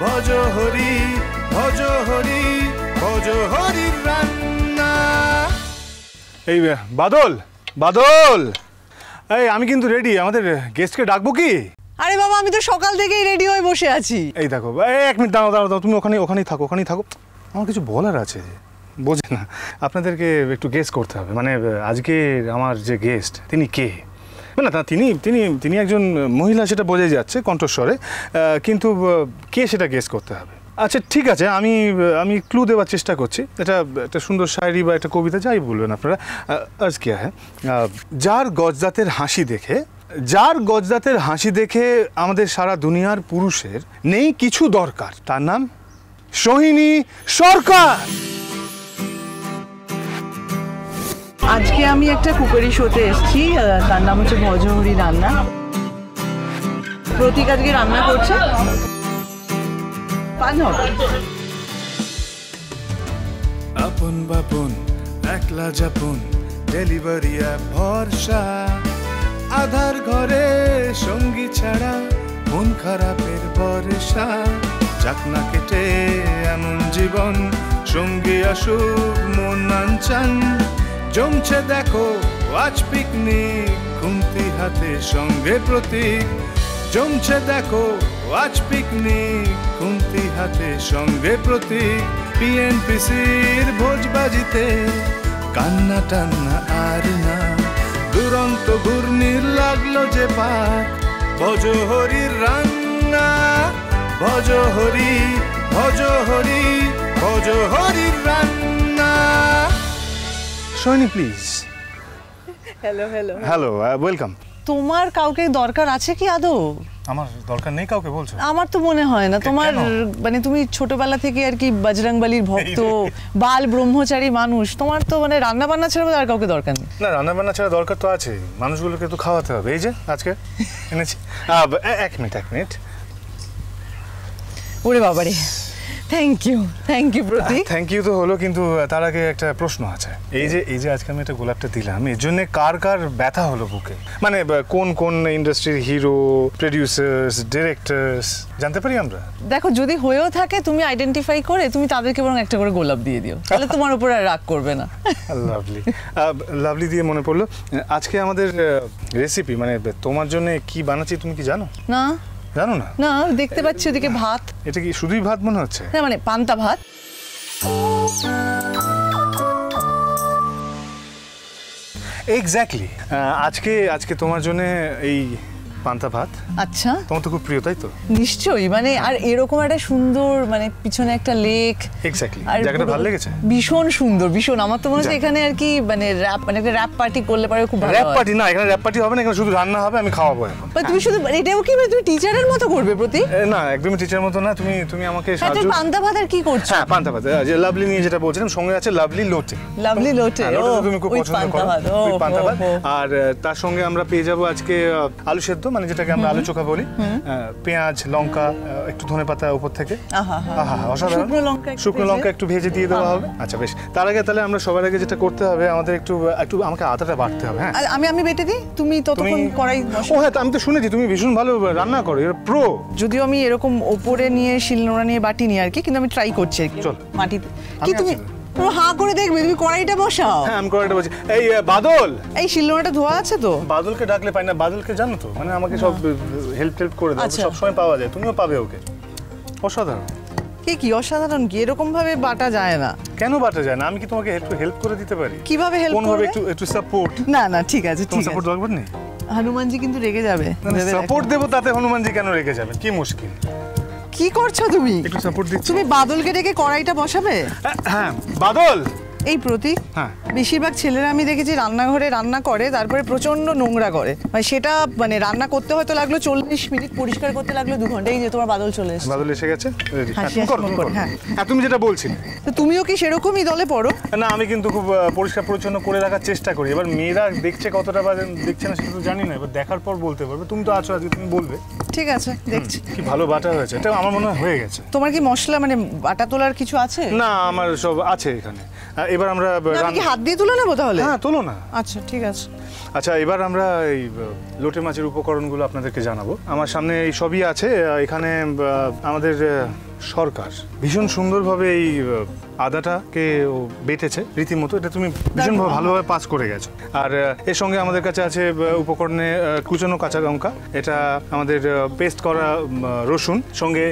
ভজ হরি ভজ হরি ভজ হরির রান্না। এই বাদল বাদল, এই আমি কিন্তু রেডি, আমাদের গেস্টকে ডাকবো কি? আরে বাবা, আমি তো সকাল থেকেই রেডি হয়ে বসে আছি। এই দেখো, এক মিনিট দাঁড়াও দাঁড়াও, তুমি ওখানেই থাকো। আমার কিছু বলার আছে, বোঝে না? আপনাদেরকে একটু গেস করতে হবে, মানে আজকে আমার যে গেস্ট তিনি কে। না তিনি একজন মহিলা, সেটা বোঝাই যাচ্ছে কণ্ঠস্বরে, কিন্তু কে সেটা গেস করতে হবে। আচ্ছা ঠিক আছে, আমি ক্লু দেওয়ার চেষ্টা করছি। এটা একটা সুন্দর শায়রি বা একটা কবিতা, যাই বলবেন আপনারা। আজ কে হ্যাঁ, যার গজদাতের হাসি দেখে আমাদের সারা দুনিয়ার পুরুষের নেই কিছু দরকার, তার নাম সোহিনী সরকার। আজকে আমি একটা কুকারি শোতে এসেছি, তার নাম হচ্ছে ভজহরি রান্না। প্রতীক আজকে রান্না করছে। আপন বাপন একলা যাপন, ডেলিভারি ভরসা, আধার ঘরে সঙ্গী ছাড়া মন খারাপের ভরসা। চাকনা কেটে এমন জীবন, সঙ্গী আসুক মন আনচান। জমছে দেখো আজ পিকনিক, খুন্তি হাতে সঙ্গে প্রতীক। জমছে দেখো আজ পিকনিক, খুন্তি হাতে সঙ্গে প্রতীক। পিএনপিসির ভোজবাজিতে কান্না টান্না আর না, দুরন্ত ঘূর্ণির লাগলো যে পাক। ভজ হরির রান্না, ভজ হরি ভজ হরি ভজ হরির রান্না। সোহিনী প্লিজ। Hello, welcome. তোমার কাউকে দরকার আছে কি আদৌ? আমার দরকার নেই কাউকে বলছো? আমার তো মনে হয় না। তোমার মানে তুমি ছোটবেলা থেকে আর কি বজরংবলীর ভক্ত, বাল ব্রহ্মচারী মানুষ, তোমার তো মানে রান্না বান্না ছাড়া আর কাউকে দরকার নেই। না, রান্না বান্না ছাড়া দরকার তো আছে, মানুষগুলোকে তো খাওয়াতে হবে। এই যে আজকে এনেছি। এক মিনিট। ওরে বাবারে, thank you Pratik. Thank you তো হলো, কিন্তু তার আগে একটা প্রশ্ন আছে। এই যে আজকে আমি একটা গোলাপটা দিলাম, এর জন্য কার ব্যথা হলো বুকে? মানে কোন ইন্ডাস্ট্রির হিরো, প্রোডিউসার্স, ডিরেক্টরস জানতে পারি আমরা? দেখো, যদি হয়েও থাকে তুমি আইডেন্টিফাই করে তুমি তাদেরকে বরং একটা করে গোলাপ দিয়ে দিও, তাহলে তোমার উপর আর রাগ করবে না। লাভলি দিয়ে মনে পড়লো, আজকে আমাদের রেসিপি, মানে তোমার জন্য কি বানাচ্ছি তুমি কি জানো? না। জানো না? না, দেখতে পাচ্ছি ওদিকে ভাত। এটা কি শুধুই ভাত মনে হচ্ছে? না, মানে পান্তা ভাত। এক্স্যাক্টলি। আজকে তোমার জন্য এই পান্তা ভাত। আচ্ছা, তোমার তো খুব প্রিয়, তাই তো? নিশ্চয়ই, মানে আর এরকম একটা সুন্দর, মানে পিছনে একটা লেক। এক্স্যাক্টলি, জায়গাটা ভালো লেগেছে? ভীষণ সুন্দর, ভীষণ। আমার তো মনে হচ্ছে এখানে আর কি মানে একটা র্যাপ পার্টি করলে পারে খুব ভালো হয়। র্যাপ পার্টি না, এখানে র্যাপ পার্টি হবে না, এখানে শুধু রান্না হবে, আমি খাওয়াবো এখন। তুমি শুধু এটাও কি তুমি টিচারের মতো করবে প্রতীক? না, একদমই টিচারের মতো না। তুমি আমাকে সাহায্য। পান্তা ভাত আর কি করছো? হ্যাঁ, পান্তা ভাত, যে লাভলি নিয়ে যেটা বলছিলাম, সঙ্গে আছে লাভলি লোটে। তুমি খুব পছন্দ করো ওই পান্তা ভাত। আর তার সঙ্গে আমরা পেয়ে যাবো আজকে আলু সেদ্ধ, মানে যেটাকে আমরা আলু চোখা বলি। পেঁয়াজ, লঙ্কা, একটু ধনেপাতা উপর থেকে। অসাধারণ। শুকনো লঙ্কা একটু ভেজে দিয়ে দেওয়া হবে। আচ্ছা বেশ, তার আগে তাহলে আমরা সবার আগে যেটা করতে হবে, আমাদের একটু আমাকে আদাটা বাটতে হবে। হ্যাঁ, আমি বেটে দিই, তুমি ততক্ষণ কড়াই বসাও। হ্যাঁ, আমি তো শুনেছি তুমি ভীষণ ভালো রান্না করো, এর প্রো। যদিও আমি এরকম ওপরে নিয়ে শিলনোড়া নিয়ে বাটি নিয়ে আর কি, কিন্তু আমি ট্রাই করছি আর কি। চল মাটিতে কি তুমি হাঁ করে দেখবে, তুমি কড়াইটা বসাও। হ্যাঁ, আমি কড়াইটা বসি। এই বাদল, এই শিলনোড়াটা ধোয়া আছে তো? বাদলকে ডাকলে পাই না। বাদলকে জানো তো, মানে আমাকে সব হেল্প করে দাও, সব সময় পাওয়া যায়, তুমিও পাবে ওকে। অসাধারণ। কি অসাধারণ? কি এরকম ভাবে বাটা যায় না? কেন বাটা যায় না? আমি কি তোমাকে হেল্প করে দিতে পারি? কিভাবে হেল্প করবে? কোনভাবে একটু সাপোর্ট? না ঠিক আছে, তোমার সাপোর্ট দরকার নেই। হনুমানজি কিন্তু রেগে যাবে। সাপোর্ট দেবো, তাতে হনুমানজি কেন রেগে যাবে? কি মুশকিল? কি করছো তুমি? একটু সাপোর্ট দিচ্ছি। তুমি বাদলকে ডেকে কড়াইটা বসাবে? হ্যাঁ, বাদল। এই প্রতীক, বেশিরভাগ ছেলেরা আমি দেখেছি রান্নাঘরে রান্না করে, তারপরে প্রচন্ড নোংরা করে, মানে সেটা মানে রান্না করতে হয়তো লাগলো 40 মিনিট, পরিষ্কার করতে লাগলো 2 ঘন্টা। এই যে তোমার বাদল চলে এসেছে। বাদল এসে গেছে। হ্যাঁ, তুমি যেটা বলছিলে, তো তুমিও কি সেরকমই দলে পড়ো? না, আমি কিন্তু খুব পরিষ্কার পরিচ্ছন্ন করে রাখার চেষ্টা করি। এবার মেয়েরা দেখছে কতটা বা দেখছে না সেটা তো জানি না, এবার দেখার পর বলতে পারবে। তুমি তো আছো আজকে, তুমি বলবে। ঠিক আছে, দেখছি। কি ভালো বাটা হয়েছে, এটা আমার মনে হয়ে গেছে। তোমার কি মশলা মানে বাটা তোলার কিছু আছে? না, আমার সব আছে এখানে। এবার আমরা হাত দিয়ে তুলে নেবো তাহলে? হ্যাঁ, তোলো না। আচ্ছা ঠিক আছে। আচ্ছা, এবার আমরা এই লোটে মাছের উপকরণগুলো আপনাদেরকে জানাবো। আমার সামনে এই সবই আছে। এখানে আমাদের সরকার ভীষণ সুন্দরভাবে এই আদাটাকে ও বেটেছে রীতিমতো, এটা তুমি ভীষণ ভালোভাবে পাস করে গেছো। আর এর সঙ্গে আমাদের কাছে আছে উপকরণে কুচানো কাঁচা লঙ্কা, এটা আমাদের পেস্ট করা রসুন, সঙ্গে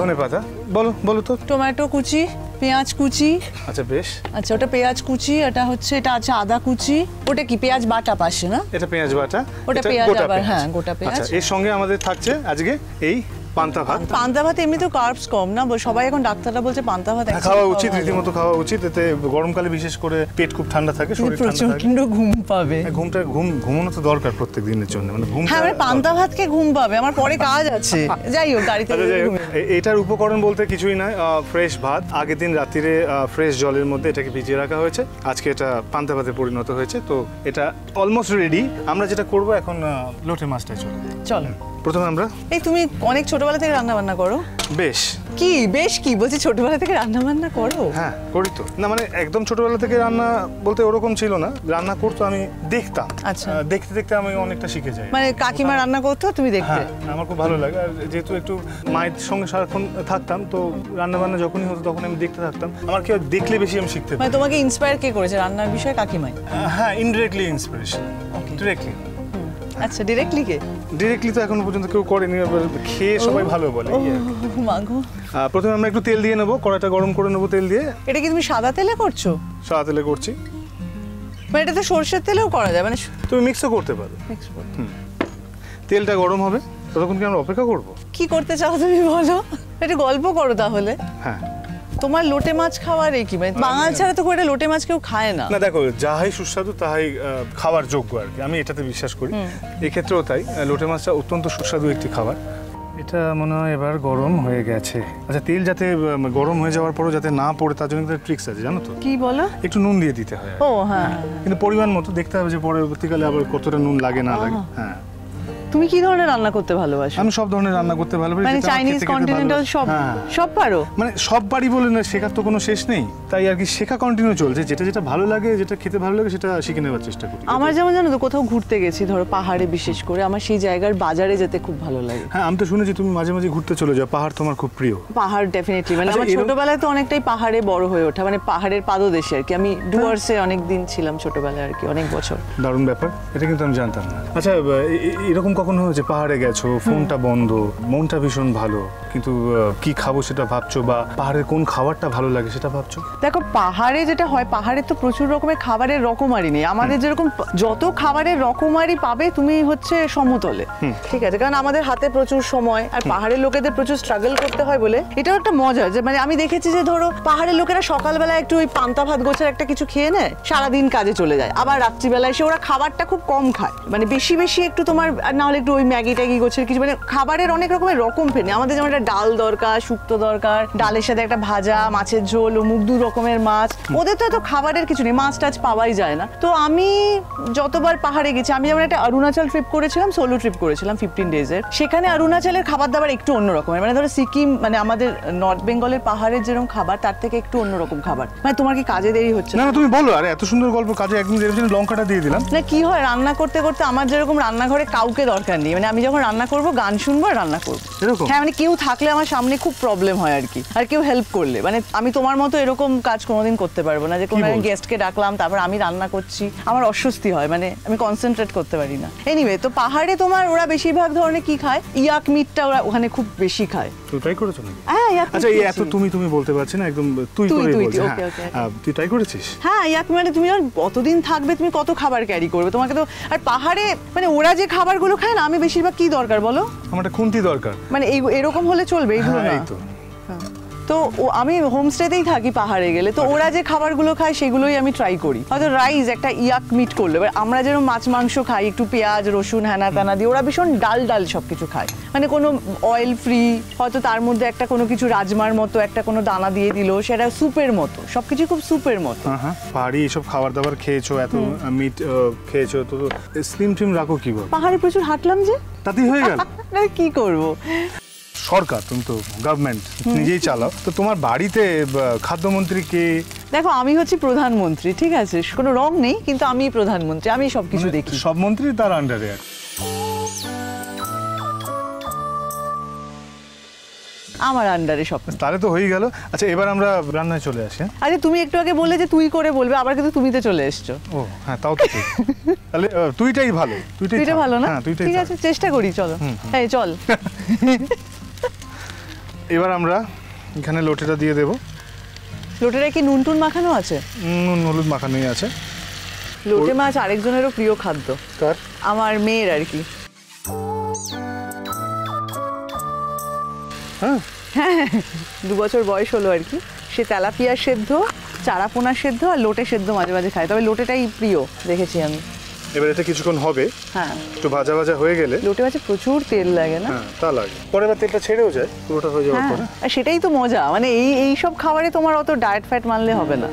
ধনেপাতা। বলো বলো তো। টমেটো কুচি, পেঁয়াজ কুচি। আচ্ছা বেশ। আচ্ছা ওটা পেঁয়াজ কুচি, এটা হচ্ছে এটা আছে আদা কুচি। ওটা কি পেঁয়াজ বাটা পাশে না? এটা পেঁয়াজ বাটা, ওটা পেঁয়াজ আবার হ্যাঁ গোটা পেঁয়াজ। আচ্ছা এর সঙ্গে আমাদের থাকছে আজকে এই পান্তা ভাত। পান্তা ভাত এমনি তো কার্বস কম না, সবাই এখন ডাক্তাররা বলছে পান্তা ভাত খাওয়া উচিত, রীতিমতো খাওয়া উচিত। এতে গরমকালে বিশেষ করে পেট খুব ঠান্ডা থাকে, শরীর ঠান্ডা থাকে, প্রচন্ড ঘুম পাবে। ঘুমানো তো দরকার প্রত্যেক দিনের জন্য, মানে ঘুম। হ্যাঁ মানে পান্তা ভাতকে ঘুম পাবে, আমার পরে কাজ আছে। যাই হোক গাড়িতে। এটার উপকরণ বলতে কিছুই নয়, ফ্রেশ ভাত আগের দিন রাত্রিরে ফ্রেশ জলের মধ্যে এটাকে ভিজিয়ে রাখা হয়েছে, আজকে এটা পান্তা ভাতে পরিণত হয়েছে। তো এটা অলমোস্ট রেডি। আমরা যেটা করব এখন লোটে মাছটাই চলো। প্রথমে আমরা এই তুমি অনেক ছোটবেলা থেকে রান্না বান্না করো? বেশ কি বলছি ছোটবেলা থেকে রান্না বান্না করো? হ্যাঁ করি তো। না মানে একদম ছোটবেলা থেকে রান্না বলতে ওরকম ছিল না, রান্না করতো আমি দেখতাম। আচ্ছা দেখতে দেখতে আমি অনেকটা শিখে যাই। মানে কাকিমা রান্না করতো তুমি দেখতে? আমার খুব ভালো লাগে, আর যেহেতু একটু মায়ের সঙ্গে সারাক্ষণ থাকতাম তো রান্না বান্না যখনই হতো তখন আমি দেখতে থাকতাম। আমার কেউ দেখলে বেশি আমি শিখতে পারি। মানে তোমাকে ইন্সপায়ার কে করেছে রান্নার বিষয়ে? কাকিমাই? হ্যাঁ ইনডিরেক্টলি ইন্সপিরেশন, ডিরেক্টলি। আচ্ছা ডিরেক্টলি কে? ডিরেক্টলি তো এখনো পর্যন্ত কেউ করেনি, খেয়ে সবাই ভালো বলে। মাগো। প্রথমে আমরা একটু তেল দিয়ে নেবো, কড়াইটা গরম করে নেবো তেল দিয়ে। এটা কি তুমি সাদা তেলে করছো? সাদা তেলে করছি। মানে এটা তো সরষের তেলেও করা যায়, মানে তুমি মিক্সও করতে পারো। তেলটা গরম হবে, ততক্ষণ কি আমরা অপেক্ষা করব? কি করতে চাও তুমি বলো, একটু গল্প করো তাহলে। হ্যাঁ তোমার লোটে মাছ খাওয়ার কি মানে বাঙাল ছাড়া তো করে লোটে মাছ কেউ খায় না। না দেখো, যাহাই সুস্বাদু তাহাই খাওয়ার যোগ্য আর কি, আমি এটাতে বিশ্বাস করি। এক্ষেত্রেও তাই, লোটে মাছটা অত্যন্ত সুস্বাদু একটি খাবার। এটা মনে হয় এবার গরম হয়ে গেছে। আচ্ছা তেল যাতে গরম হয়ে যাওয়ার পরও যাতে না পড়ে তার জন্য একটা ট্রিক্স আছে জানো তো? কি বলো? একটু নুন দিয়ে দিতে হয়। ও হ্যাঁ, কিন্তু পরিমাণ মতো দেখতে হবে যে পরবর্তীকালে আবার কতটা নুন লাগে না লাগে। হ্যাঁ। তুমি কি ধরনের রান্না করতে ভালোবাসো? আমি সব ধরনের রান্না করতে ভালোবাসি, মানে চাইনিজ কন্টিনেন্টাল সব পারো? মানে সব পারি বলে না, শেখার তো কোনো শেষ নেই, তাই আর কি শেখা কন্টিনিউ চলছে। যেটা যেটা ভালো লাগে, যেটা খেতে ভালো লাগে সেটা শিখে নেওয়ার চেষ্টা করি। আমার যেমন জানো তো কোথাও ঘুরতে গেছি ধরো পাহাড়ে, বিশেষ করে আমার সেই জায়গার বাজারে যেতে খুব ভালো লাগে। হ্যাঁ আমি তো শুনেছি তুমি মাঝে মাঝে ঘুরতে চলে যাও, পাহাড় তোমার খুব প্রিয়। পাহাড় ডেফিনেটলি, মানে আমার ছোটবেলায় তো অনেকটাই পাহাড়ে বড় হয়ে ওঠা, মানে পাহাড়ের পাদদেশে আর কি। আমি ডুয়ার্সে অনেক দিন ছিলাম ছোটবেলায় আর কি, অনেক বছর। দারুণ ব্যাপার, এটা কিন্তু আমি জানতাম না। আচ্ছা এরকম কখনো হয়েছে পাহাড়ে গেছো, ফোনটা বন্ধ, মনটা ভীষণ ভালো, কিন্তু কি খাবো সেটা ভাবছো, বা পাহাড়ের কোন খাবারটা ভালো লাগে সেটা ভাবছো? দেখো পাহাড়ে যেটা হয়, পাহাড়ে তো প্রচুর রকমের খাবারের রকমারি নেই। আমাদের যেরকম যত খাবারের রকমারি পাবে তুমি হচ্ছে সমতলে, ঠিক আছে, কারণ আমাদের হাতে প্রচুর সময়, আর পাহাড়ের লোকেদের প্রচুর স্ট্রাগল করতে হয় বলে এটাও একটা মজা। যে মানে আমি দেখেছি যে ধরো পাহাড়ের লোকেরা সকালবেলা একটু ওই পান্তা ভাত গোছের একটা কিছু খেয়ে নেয়, সারাদিন কাজে চলে যায়, আবার রাত্রিবেলা এসে ওরা খাবারটা খুব কম খায়, মানে বেশি বেশি একটু তোমার না হলে একটু ওই ম্যাগি ট্যাগি গোছের কিছু, মানে খাবারের অনেক রকমের রকম ফেনে। আমাদের যেমন একটা ডাল দরকার, শুক্তো দরকার, ডালের সাথে একটা ভাজা, মাছের ঝোল, ও মুখ দু রকমের মাছ, ওদের তো এত খাবারের কিছু নেই, মাছ টাছ পাওয়াই যায় না। তো আমি যতবার পাহাড়ে গেছি, আমি যেমন একটা অরুণাচল ট্রিপ করেছিলাম, সোলো ট্রিপ করেছিলাম 15 ডেজের, সেখানে অরুণাচলের খাবার দাবার একটু অন্যরকমের, মানে ধরো সিকিম মানে আমাদের নর্থ বেঙ্গলের পাহাড়ের যেরকম খাবার তার থেকে একটু অন্যরকম খাবার। মানে তোমার কি কাজে দেরি হচ্ছে? না তুমি বলো, আরে এত সুন্দর গল্প, কাজে একদম দেরি হচ্ছে, লঙ্কাটা দিয়ে দিলাম। না কি হয়, রান্না করতে করতে আমার যেরকম রান্নাঘরে কাউকে দরকার নেই, মানে আমি যখন রান্না করবো গান শুনবো আর রান্না করবো। হ্যাঁ মানে কেউ থাকলে আমার সামনে খুব প্রবলেম হয় আর কি, আর কেউ হেল্প করলে, মানে আমি তোমার মতো এরকম কাজ কোনোদিন করতে পারবো না যে কোনো গেস্টকে ডাকলাম তারপর আমি রান্না করছি, আমার অস্বস্তি হয়, মানে আমি কনসেন্ট্রেট করতে পারি না। এনিওয়ে, তো পাহাড়ে তোমার ওরা বেশিরভাগ ধরনের কি খায়, ইয়াক মিটটা ওরা ওখানে খুব বেশি খায়। তুই ট্রাই করেছো নাকি? হ্যাঁ ইয়াক। আচ্ছা এই এত তুমি বলতে পারছি না, একদম তুই করে বলছিস। হ্যাঁ তুই ট্রাই করেছিস? হ্যাঁ ইয়াক মানে তুমি যখন কতদিন থাকবে, তুমি কত খাবার ক্যারি করবে, তোমাকে তো। আর পাহাড়ে মানে ওরা যে খাবারগুলো খায় না, আমি বেশিরভাগ কি দরকার বলো, আমার একটা খুন্তি দরকার, মানে এই এরকম হলে চলবে এইগুলো না। তো আমি হোমস্টেতেই থাকি পাহাড়ে গেলে, তো ওরা যে খাবারগুলো খায় সেগুলোই আমি ট্রাই করি। হয়তো রাইস একটা ইয়াক মিট করলো, এবার আমরা যেরকম মাছ মাংস খাই একটু পেঁয়াজ রসুন হ্যানা ত্যানা দিয়ে, ওরা ভীষণ ডাল সব কিছু খায়, মানে কোনো অয়েল ফ্রি, হয়তো তার মধ্যে একটা কোনো কিছু রাজমার মতো একটা কোনো দানা দিয়ে দিল, সেটা স্যুপের মতো, সবকিছু খুব স্যুপের মতো। পাহাড়ি এসব খাবার দাবার খেয়েছো, এত মিট খেয়েছো, তো স্লিম ট্রিম রাখো কি বল? পাহাড়ে প্রচুর হাঁটলাম যে, তাতেই হয়ে গেল। না কি করবো, সরকার, তুমি তো গভর্নমেন্ট নিজেই চালাও, তো তোমার বাড়িতে খাদ্যমন্ত্রী কে? দেখো আমি হচ্ছি প্রধানমন্ত্রী, ঠিক আছে, কোনো রং নেই, কিন্তু আমি প্রধানমন্ত্রী, আমি সবকিছু দেখি, সব মন্ত্রী তার আন্ডারে। আমার আন্ডারে সব। তাহলে তো হয়েই গেল। আচ্ছা এবার আমরা রান্নায় চলে আসি। আরে তুমি একটু আগে বললে যে তুই করে বলবে, আবার কিন্তু তুমিতে চলে এসছো। ও হ্যাঁ, তাও তো ঠিক। তাহলে তুইটাই ভালো, তুইটা ভালো না? ঠিক আছে, চেষ্টা করি, চলো। হ্যাঁ চল। এবার আমরা এখানে লোটেটা দিয়ে দেবো। লোটেটা কি নুন টুন মাখানো আছে? নুন হলুদ মাখানোই আছে। লোটে মাছ আরেকজনেরও প্রিয় খাদ্য। কার? আমার মেয়ের আর কি। হ্যাঁ, 2 বছর বয়স হলো আর কি। সে তেলাপিয়া সেদ্ধ, চারাপোনা সেদ্ধ আর লোটে সেদ্ধ মাঝে মাঝে খায়, তবে লোটেটাই প্রিয় দেখেছি আমি। এবার এটা কিছুক্ষণ হবে, হ্যাঁ একটু ভাজা ভাজা হয়ে গেলে। লোটে মাছে প্রচুর তেল লাগে না? হ্যাঁ তা লাগে, পরে এবার তেলটা ছেড়েও যায় পুরোটা হয়ে যাওয়ার পরে। আর সেটাই তো মজা, মানে এই সব খাবারে তোমার অত ডায়েট ফ্যাট মানলে হবে না।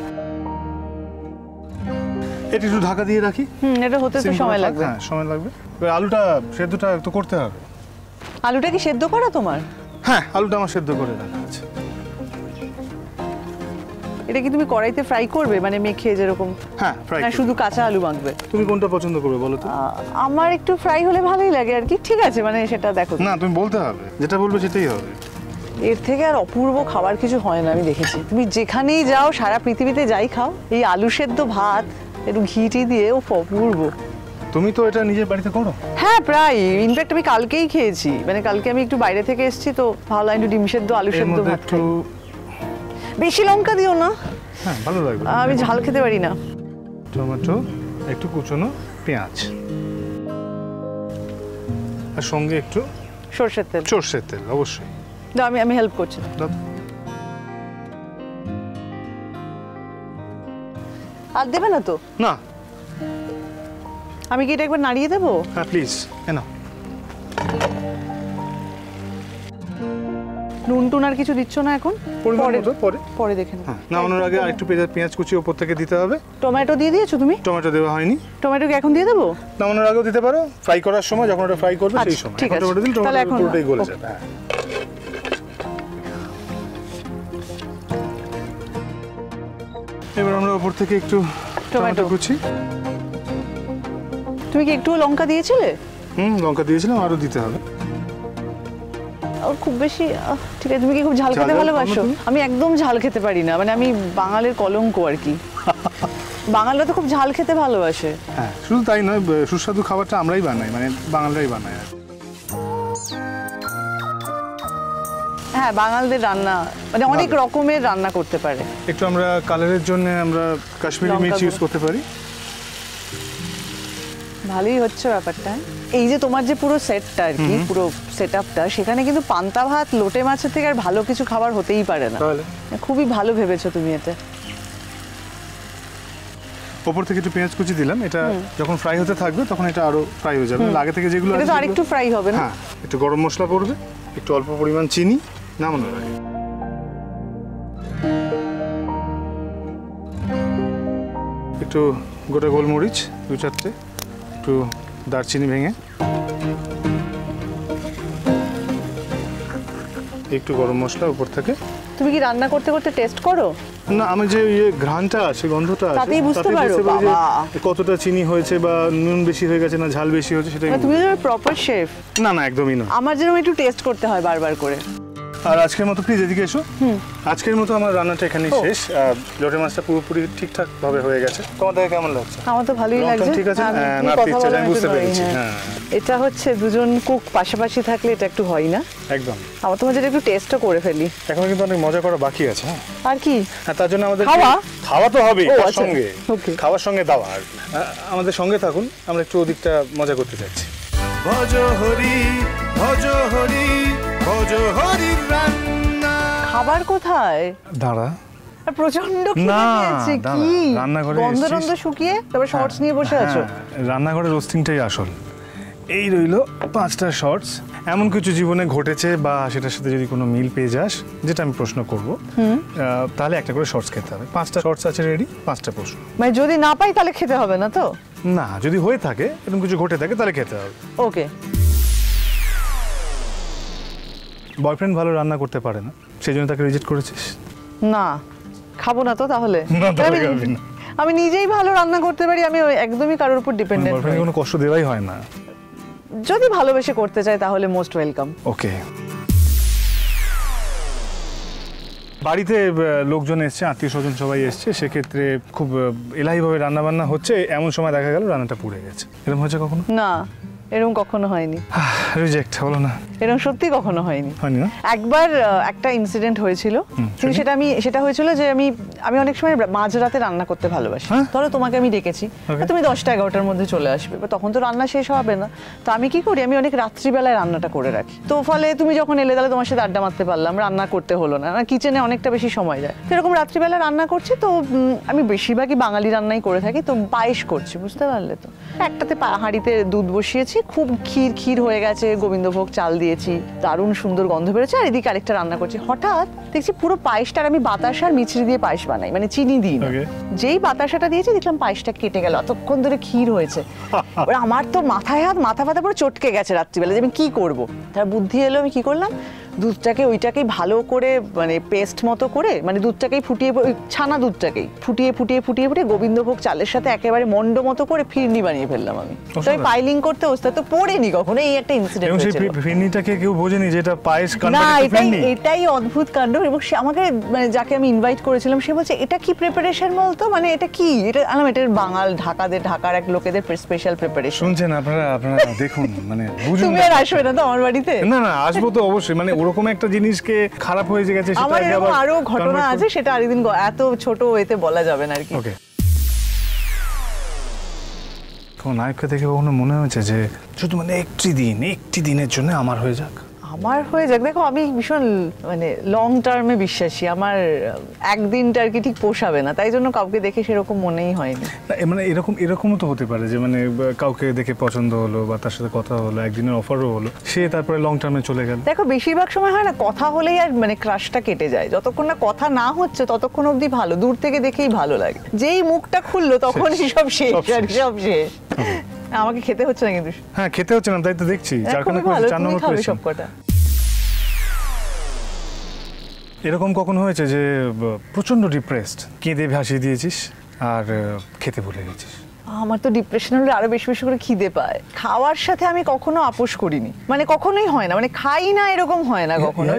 এটা একটু ঢাকা দিয়ে রাখি। এটা হতে তো সময় লাগবে। হ্যাঁ সময় লাগবে। এবার আলুটা সেদ্ধটা তো করতে হবে। আলুটা কি সেদ্ধ করা তোমার? হ্যাঁ আলুটা আমার সেদ্ধ করে রাখা আছে। এটা কি তুমি কড়াইতে ফ্রাই করবে, মানে মেখে যেরকম? হ্যাঁ ফ্রাই। না শুধু কাঁচা আলু মাখবে? তুমি কোনটা পছন্দ করবে বলো তো? আমার একটু ফ্রাই হলে ভালোই লাগে আর কি। ঠিক আছে, মানে সেটা দেখো। না তুমি বলতে হবে, যেটা বলবে সেটাই হবে। এর থেকে আর অপূর্ব খাবার কিছু হয় না আমি দেখেছি। তুমি যেখানেই যাও, সারা পৃথিবীতে যাই খাও, এই আলু সেদ্ধ ভাত একটু ঘি দিয়ে ও অপূর্ব। তুমি তো এটা নিজের বাড়িতে করো? হ্যাঁ প্রায়, ইনফ্যাক্ট আমি কালকেই খেয়েছি, মানে কালকে আমি একটু বাইরে থেকে এসেছি তো ভালো একটু ডিম সেদ্ধ আলু সেদ্ধ ভাত একটু বেশি লঙ্কা দিও না। হ্যাঁ ভালো লাগবে। আমি ঝাল খেতে পারি না। টমেটো, একটু কুচনো পেঁয়াজ, আর সঙ্গে একটু সরষের তেল। সরষের তেল অবশ্যই দাও, আমি হেল্প করছি। দাও। আর দেবে না তো? না। আমি কি এটা একবার নাড়িয়ে দেবো? হ্যাঁ প্লিজ। কেন? নুন টুন আর কিছু দিচ্ছ না এখন? পরে দেখে নাও। নামানোর আগে আরেকটু পেঁয়াজ কুচি উপর থেকে দিতে হবে। টমেটো দিয়ে দিয়েছো তুমি? টমেটো দেওয়া হয়নি। টমেটো কি এখন দিয়ে দেবো? নামানোর আগেও দিতে পারো, ফ্রাই করার সময় যখন ওটা ফ্রাই করবে সেই সময়। ঠিক আছে, টমেটো দিলে টমেটো পুরোটাই গলে যাবে। হ্যাঁ এবার আমরা উপর থেকে একটু টমেটো কুচি। তুমি কি একটু লঙ্কা দিয়েছিলে? লঙ্কা দিয়েছিলাম, আরো দিতে হবে। আর খুব বেশি ঠিক আছে। তুমি কি খুব ঝাল খেতে ভালোবাসো? আমি একদম ঝাল খেতে পারি না, মানে আমি বাঙালির কলঙ্ক আর কি। বাঙালিরা তো খুব ঝাল খেতে ভালোবাসে। হ্যাঁ শুধু তাই নয়, সুস্বাদু খাবারটা আমরাই বানাই, মানে বাঙালিরাই বানায়। হ্যাঁ বাঙালিদের রান্না মানে অনেক রকমের রান্না করতে পারে। একটু আমরা কালারের জন্য আমরা কাশ্মীরি মির্চ ইউজ করতে পারি। ভালোই হচ্ছে ব্যাপারটা। এই যে তোমার যে পুরো সেটটা আর কি, পুরো সেটআপটা, সেখানে কিন্তু পান্তা ভাত লোটে মাছের থেকে আর ভালো কিছু খাবার হতেই পারে না। খুবই ভালো ভেবেছো তুমি এতে। উপর থেকে একটু পেঁয়াজ কুচি দিলাম, এটা যখন ফ্রাই হতে থাকবে তখন এটা আরো ফ্রাই হয়ে যাবে। আগে থেকে যেগুলো এটা তো আরেকটু ফ্রাই হবে না? হ্যাঁ একটু গরম মশলা পড়বে, একটু অল্প পরিমাণ চিনি নামানোর আগে, একটু গোটা গোলমরিচ 2-4টে, একটু দারচিনি ভেঙে, একটু গরম মশলা উপর থেকে। তুমি কি রান্না করতে করতে টেস্ট করো? না, আমি যে ঘ্রাণটা আছে, গন্ধটা আছে, তাতেই বুঝতে পারো কতটা চিনি হয়েছে বা নুন বেশি হয়ে গেছে না ঝাল বেশি হয়েছে সেটাই। তুমি তো প্রপার শেফ। না না একদমই নয়। আমার যেরকম একটু টেস্ট করতে হয় বারবার করে। আর আজকের মতো প্লিজ এদিকে এসো। আজকের মতো আমার রান্নাটা এখানেই শেষ। লোটে মাছটা পুরোপুরি ঠিকঠাক ভাবে হয়ে গেছে। তোমার দেখে কেমন লাগছে? আমার তো ভালোই লাগছে। ঠিক আছে, না পিকচার আমি বুঝতে পেরেছি। হ্যাঁ এটা হচ্ছে দুজন কুক পাশাপাশি থাকলে এটা একটু হয় না একদম। আমার তো মনে একটু টেস্টও করে ফেলি। এখন কিন্তু অনেক মজা করা বাকি আছে। হ্যাঁ আর কি? হ্যাঁ তার জন্য আমাদের খাওয়া তো হবে, তার সঙ্গে খাওয়ার সঙ্গে দাওয়া আর কি। আমাদের সঙ্গে থাকুন, আমরা একটু ওদিকটা মজা করতে চাইছি। ভজ হরি ভজ হরি ভজ হরি রান্না। খাবার কোথায়? দাঁড়া, প্রচন্ড খিদে পেয়েছে। কি গন্ধ টন্ধ শুকিয়ে তারপর শর্টস নিয়ে বসে আছো? রান্নাঘরে রোস্টিংটাই আসল। এই রইলো 5টা শর্টস। এমন কিছু জীবনে ঘটেছে বা সেটার সাথে যদি কোনো মিল পেয়ে যাস, যেটা আমি প্রশ্ন করব, তাহলে একটা করে শর্টস খেতে হবে। 5টা শর্টস আছে রেডি, 5টা প্রশ্ন। মানে যদি না পাই তাহলে খেতে হবে না তো? না, যদি হয়ে থাকে, এরকম কিছু ঘটে থাকে তাহলে খেতে হবে। ওকে। বয়ফ্রেন্ড ভালো রান্না করতে পারে না, সেই জন্য তাকে রিজেক্ট করেছিস? না, খাবো না তো তাহলে। আমি নিজেই ভালো রান্না করতে পারি, আমি একদমই কারোর উপর ডিপেন্ডেন্ট নই। বয়ফ্রেন্ডকে কোনো কষ্ট দেওয়াই হয় না। যদি ভালোবেসে করতে চাই তাহলে মোস্ট ওয়েলকাম। ওকে। বাড়িতে লোকজন এসছে, আত্মীয় স্বজন সবাই এসছে, সেক্ষেত্রে খুব এলাহিভাবে রান্নাবান্না হচ্ছে, এমন সময় দেখা গেল রান্নাটা পুড়ে গেছে। এরকম হয়েছে কখনো? না, এরকম কখনো হয়নি। রিজেক্ট হলো না? এরকম সত্যি কখনো হয়নি। হয়নি না? একবার একটা ইনসিডেন্ট হয়েছিল, কিন্তু সেটা হয়েছিল যে আমি অনেক সময় মাঝরাতে রান্না করতে ভালোবাসি। ধরো তোমাকে আমি ডেকেছি, তুমি 10টা-11টার মধ্যে চলে আসবে, তখন তো রান্না শেষ হবে না। তো আমি কি করি, আমি অনেক রাত্রিবেলায় রান্নাটা করে রাখি। তো ফলে তুমি যখন এলে তাহলে তোমার সাথে আড্ডা মারতে পারলাম, রান্না করতে হলো না, কিচেনে অনেকটা বেশি সময় যায়। তো এরকম রাত্রিবেলা রান্না করছি, তো আমি বেশিরভাগই বাঙালি রান্নাই করে থাকি। তো পায়েস করছি, বুঝতে পারলে তো। একটাতে হাঁড়িতে দুধ বসিয়েছি, খুব ক্ষীর হয়ে গেছে, গোবিন্দভোগ চাল দিয়েছি, দারুণ সুন্দর গন্ধ বেরোচ্ছে, আর এদিকে আরেকটা রান্না করছি। হঠাৎ দেখছি পুরো পায়েসটার আমি বাতাসা আর মিছরি দিয়ে পায়েস বানাই, মানে চিনি দিই না। যেই বাতাসাটা দিয়েছি দেখলাম পায়েসটা কেটে গেল, এতক্ষণ ধরে ক্ষীর হয়েছে। আমার তো মাথা ব্যথা পুরো চটকে গেছে রাত্রিবেলা, যে আমি কি করবো। তার বুদ্ধি এলো, আমি কি করলাম, ওইটাকেই ভালো করে মানে পেস্ট মতো করে, মানে দুধটাকেই ফুটিয়ে, ছানা দুধটাকেই ফুটিয়ে গোবিন্দভোগ চালের সাথে একেবারে মন্ড মতো করে ফিরনি বানিয়ে ফেললাম আমি। তো পাইলিং করতে ওস্তাদ তো পড়েনি কখনো, এই একটা ইনসিডেন্ট হয়েছিল। এবং সেই ফিরনিটাকে কেউ বোঝেনি যে এটা পায়েস কাণ্ড, না এটাই অদ্ভুত কাণ্ড। এবং সে আমাকে, মানে যাকে আমি ইনভাইট করেছিলাম, সে বলছে এটা কি প্রিপারেশন বলতো, মানে এটা কি, এটা এটার ঢাকার এক লোকেদের স্পেশাল প্রিপারেশন। শুনছেন আপনারা দেখুন, মানে বুঝুন। তুমি আর আসবে না তো আমার বাড়িতে? না আসবো তো অবশ্যই, মানে ওরকম একটা জিনিসকে খারাপ হয়ে গেছে, সেটা আবার আরো ঘটনা আছে, সেটা আরেকদিন, এত ছোট এতে বলা যাবে না আর কি। ওকে। নায়ককে দেখে কখনো মনে হয়েছে যে শুধু মানে একটি দিনের জন্য আমার হয়ে যাক? দেখো আমি ভীষণ মানে লং টার্মে বিশ্বাসী, আমার একদিনটা আর কি ঠিক পোষাবে না, তাই জন্য কাউকে দেখে সেরকম মনেই হয়নি। মানে এরকমও তো হতে পারে যে মানে কাউকে দেখে পছন্দ হলো বা তার সাথে কথা হলো, একদিনের অফারও হলো, সে তারপরে লং টার্মে চলে গেল। দেখো বেশিরভাগ সময় হয় না, কথা হলেই আর মানে ক্রাশটা কেটে যায়, যতক্ষণ না কথা না হচ্ছে ততক্ষণ অবধি ভালো, দূর থেকে দেখেই ভালো লাগে। যেই মুখটা খুললো তখন সব শেষ। আমাকে খেতে হচ্ছে না কিন্তু। হ্যাঁ, খেতে হচ্ছে না, তাই তো দেখছি। এরকম কখন হয়েছে যে প্রচন্ড ডিপ্রেসড, কেঁদে ভাসিয়ে দিয়েছিস আর খেতে ভুলে গেছিস? আমার তো ডিপ্রেশন হলে আরো বেশি বেশি করে খিদে পায়। খাওয়ার সাথে আমি কখনো আপোষ করিনি, মানে কখনোই হয় না, মানে খাই না এরকম হয় না কখনো।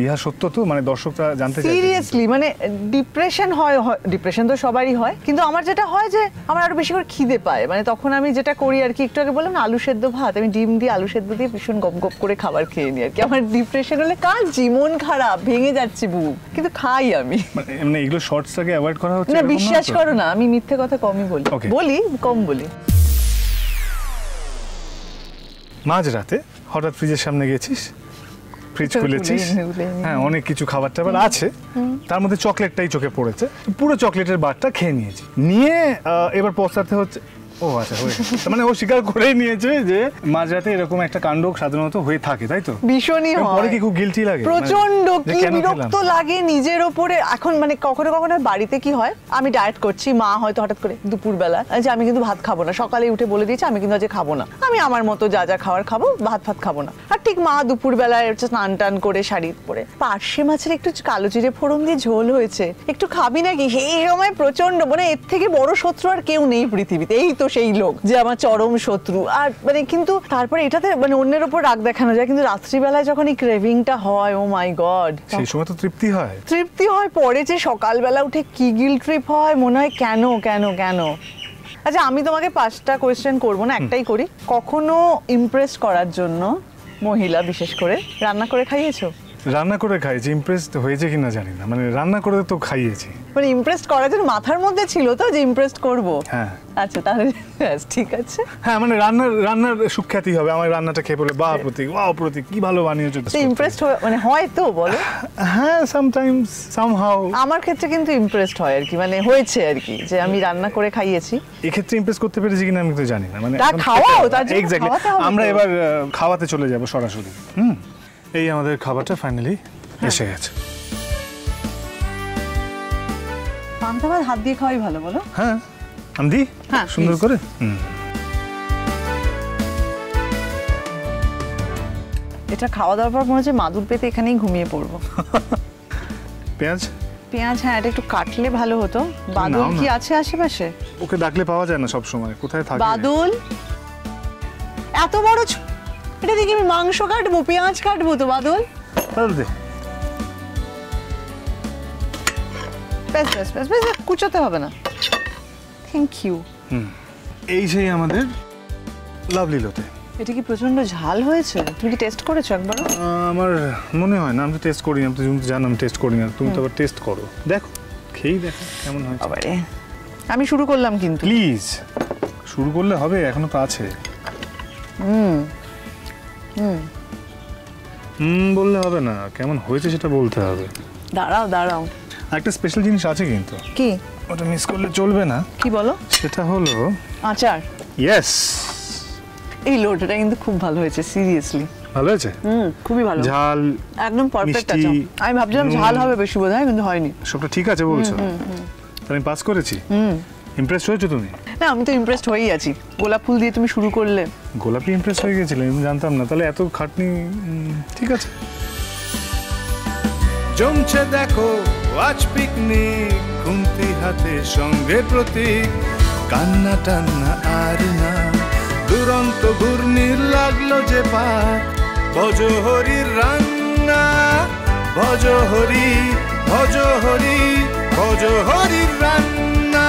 ইহা সত্য তো, মানে দর্শকরা জানতে চায় সিরিয়াসলি, মানে ডিপ্রেশন হয়, ডিপ্রেশন তো সবারই হয়, কিন্তু আমার যেটা হয় যে আমার আরো বেশি করে খিদে পায়, মানে তখন আমি যেটা করি আর কি, একটু আগে বললাম না, আলু সেদ্ধ ভাত, আমি ডিম দিয়ে আলু সেদ্ধ দিয়ে ভীষণ গপ করে খাবার খেয়ে নিই আর কি। আমার ডিপ্রেশন হলে কাঁদছি, মন খারাপ, ভেঙে যাচ্ছে বুক, কিন্তু খাই আমি। মানে এগুলো শর্টসটাকে অ্যাভয়েড করা হচ্ছে না, বিশ্বাস করো না, আমি মিথ্যে কথা কমই বলি, কম বলি। মাঝরাতে হঠাৎ ফ্রিজের সামনে গেছিস, ফ্রিজ খুলেছিস, হ্যাঁ অনেক কিছু খাবার টাবার আছে, তার মধ্যে চকলেটটাই চোখে পড়েছে, পুরো চকলেটের বারটা খেয়ে নিয়েছি, নিয়ে এবার পৌঁছাতে হচ্ছে। ও আচ্ছা, মানে ও স্বীকার করেই নিয়েছে যে মাঝরাতে এরকম একটা কাণ্ড সাধারণত হয়ে থাকে, তাই তো? ভীষণই হয়। পরে কি খুব গিলটি লাগে? প্রচন্ড, কি বিরক্ত লাগে নিজের ওপরে। এখন মানে কখনো বাড়িতে কি হয়, আমি ডায়েট করছি, মা হয়তো হঠাৎ করে দুপুরবেলা যে আমি কিন্তু ভাত খাবো না, সকালে উঠে বলে দিয়েছে আমি কিন্তু আজ খাবো না, আমি আমার মতো যা খাওয়ার খাবো, ভাত খাবো না। আর ঠিক মা দুপুরবেলায় স্নান টান করে শাড়ি পরে পার্শে মাছের একটু কালো জিরে ফোড়ন দিয়ে ঝোল হয়েছে, একটু খাবি নাকি? সেই সময় প্রচন্ড, মানে এর থেকে বড় শত্রু আর কেউ নেই পৃথিবীতে, এই তো সেই লোক যে আমার চরম শত্রু। আর মানে কিন্তু তারপরে এটাতে মানে অন্যের উপর রাগ দেখানো যায়, কিন্তু রাত্রিবেলায় যখন এই ক্রেভিংটা হয়, ও মাই গড, সেই সময় তো তৃপ্তি হয়। পরে যে সকালবেলা উঠে কি গিল ট্রিপ হয়, মনে হয় কেন। আচ্ছা, আমি তোমাকে 5টা কোয়েশ্চেন করবো না, একটাই করি। কখনো ইমপ্রেস করার জন্য মহিলা বিশেষ করে রান্না করে খাইয়েছো? রান্না করে খাইয়েছি, ইমপ্রেসড হয়েছে কিনা জানি না, মানে রান্না করে তো খাইয়েছি। মানে ইমপ্রেসড করার জন্য মাথার মধ্যে ছিল তো যে ইমপ্রেসড করব? হ্যাঁ। আচ্ছা, তাহলে ঠিক আছে। হ্যাঁ, মানে রান্নার সুখ্যাতি হবে, আমার রান্নাটা খেয়ে বলে বাহ প্রতীক কি ভালো বানিয়েছো। ইমপ্রেসড মানে হয় তো, বলো? হ্যাঁ, সামটাইমস সামহাউ। আমার ক্ষেত্রে কিন্তু ইমপ্রেসড হয় আর কি, মানে হয়েছে আর কি, যে আমি রান্না করে খাইয়েছি। এই ক্ষেত্রে ইমপ্রেস করতে পেরেছি কিনা আমি তো জানি না, মানে খাওয়াও, তার জন্য এক্স্যাক্টলি। আমরা এবার খাওয়াতে চলে যাব সরাসরি। এই আমাদের খাবারটা ফাইনালি এসে গেছে। পান্তা ভাত হাত দিয়ে খাওয়াই ভালো, বলো? হ্যাঁ, আমি দিই সুন্দর করে। এটা খাওয়া দাওয়ার পর মনে হচ্ছে মাদুর পেতে এখানেই ঘুমিয়ে পড়বো। পেঁয়াজ, হ্যাঁ, এটা একটু কাটলে ভালো হতো। বাদল কি আছে আশেপাশে? ওকে ডাকলে পাওয়া যায় না সব সময়, কোথায় থাকে বাদল? এত বড় এটা দেখি আমি মাংস কাটবো, পেঁয়াজ কাটবো তো বাদল। দে ব্যাস ব্যাস ব্যাস ব্যাস, কুচোতে হবে না। Thank you. এই সেই আমাদের লাভলি লোতে। এটা কি প্রচন্ড ঝাল হয়েছে? তুমি কি টেস্ট করেছো একবারও? আমার মনে হয় না, আমি তো টেস্ট করি না। তুমি তো জানো আমি টেস্ট করি না, তুমি তো আবার টেস্ট করো। দেখো, খেয়েই দেখো কেমন হয়। আবারে আমি শুরু করলাম কিন্তু। প্লিজ শুরু করলে হবে, এখনো তো আছে। বললে হবে না, কেমন হয়েছে সেটা বলতে হবে। দাঁড়াও দাঁড়াও, একটা স্পেশাল জিনিস আছে কিন্তু, কি? ওটা মিস করলে চলবে না। কি বলো? সেটা হলো আচার। ইয়েস, এই লোটাটা কিন্তু খুব ভালো হয়েছে, সিরিয়াসলি ভালো হয়েছে। খুবই ভালো, ঝাল একদম পারফেক্ট মিষ্টি, আছে। আমি ভাবছিলাম ঝাল হবে বেশি বোধহয়, কিন্তু হয়নি। সবটা ঠিক আছে বলছো? তাহলে আমি পাস করেছি। ইমপ্রেস হয়েছো তুমি? না, আমি তো ইমপ্রেসড হয়েই আছি। গোলাপ ফুল দিয়ে তুমি শুরু করলে। গোলাপি ইমপ্রেস হয়ে গেছিলে, আমি জানতাম না। তাহলে এত খাটনি, ঠিক আছে। জমছে দেখো আজ পিকনিক, খুন্তি হাতে সঙ্গে প্রতীক, কান্না টান্না আর না, দুরন্ত ঘূর্ণির লাগলো যে পাক, ভজহরির রান্না, ভজহরি ভজহরি ভজহরির রান্না।